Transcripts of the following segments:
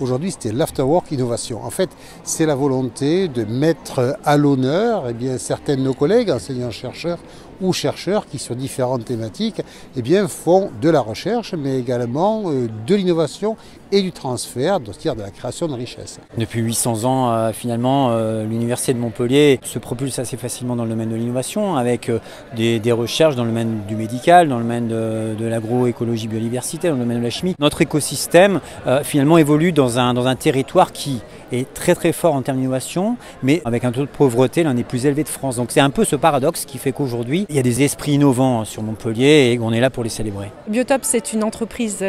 Aujourd'hui, c'était l'Afterwork Innovation. En fait, c'est la volonté de mettre à l'honneur certains de nos collègues, enseignants-chercheurs ou chercheurs qui, sur différentes thématiques, font de la recherche, mais également de l'innovation et du transfert, c'est-à-dire de la création de richesses. Depuis 800 ans, finalement, l'Université de Montpellier se propulse assez facilement dans le domaine de l'innovation, avec des recherches dans le domaine du médical, dans le domaine de l'agroécologie, biodiversité, dans le domaine de la chimie. Notre écosystème, finalement, évolue dans un territoire qui est très très fort en termes d'innovation, mais avec un taux de pauvreté l'un des plus élevés de France. Donc c'est un peu ce paradoxe qui fait qu'aujourd'hui, il y a des esprits innovants sur Montpellier et on est là pour les célébrer. Biotop, c'est une entreprise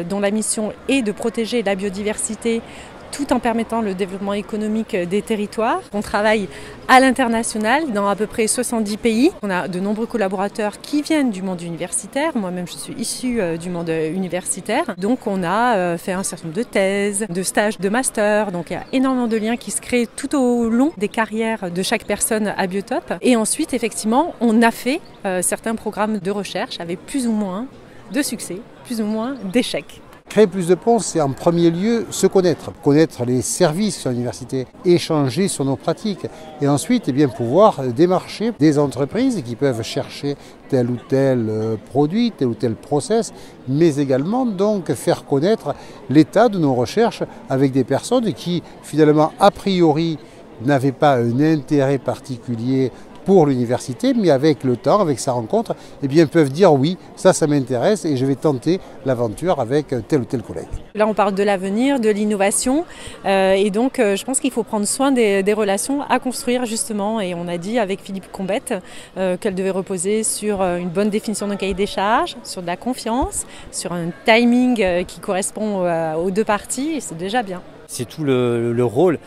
dont la mission est de protéger la biodiversité tout en permettant le développement économique des territoires. On travaille à l'international dans à peu près 70 pays. On a de nombreux collaborateurs qui viennent du monde universitaire. Moi-même, je suis issue du monde universitaire. Donc on a fait un certain nombre de thèses, de stages, de masters. Donc il y a énormément de liens qui se créent tout au long des carrières de chaque personne à Biotop. Et ensuite, effectivement, on a fait certains programmes de recherche avec plus ou moins de succès, plus ou moins d'échecs. Créer plus de ponts, c'est en premier lieu se connaître, connaître les services sur l'université, échanger sur nos pratiques et ensuite pouvoir démarcher des entreprises qui peuvent chercher tel ou tel produit, tel ou tel process, mais également donc faire connaître l'état de nos recherches avec des personnes qui finalement a priori n'avaient pas un intérêt particulier pour l'université, mais avec le temps, avec sa rencontre, peuvent dire oui, ça m'intéresse et je vais tenter l'aventure avec tel ou tel collègue. Là, on parle de l'avenir, de l'innovation et donc je pense qu'il faut prendre soin des relations à construire justement. Et on a dit avec Philippe Combette qu'elle devait reposer sur une bonne définition d'un cahier des charges, sur de la confiance, sur un timing qui correspond aux deux parties et c'est déjà bien. C'est tout le rôle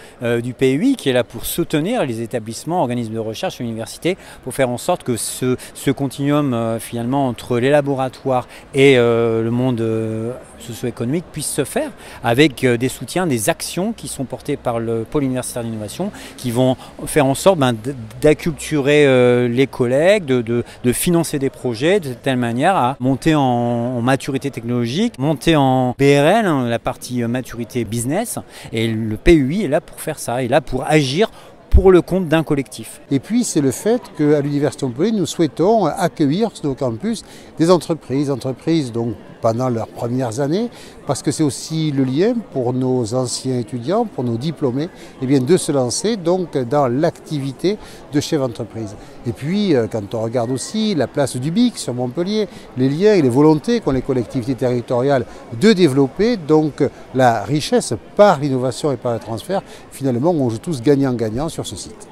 du PUI qui est là pour soutenir les établissements, organismes de recherche et universités pour faire en sorte que ce continuum finalement entre les laboratoires et le monde socio-économique puisse se faire avec des soutiens, des actions qui sont portées par le pôle universitaire d'innovation qui vont faire en sorte d'acculturer les collègues, de financer des projets de telle manière à monter en maturité technologique, monter en BRL, la partie maturité business. Et le PUI est là pour faire ça, est là pour agir pour le compte d'un collectif. Et puis c'est le fait qu'à l'Université de Montpellier, nous souhaitons accueillir sur nos campus des entreprises donc pendant leurs premières années, parce que c'est aussi le lien pour nos anciens étudiants, pour nos diplômés, de se lancer donc dans l'activité de chef d'entreprise. Et puis quand on regarde aussi la place du BIC sur Montpellier, les liens et les volontés qu'ont les collectivités territoriales de développer donc la richesse par l'innovation et par le transfert, finalement on joue tous gagnant-gagnant sur ce site.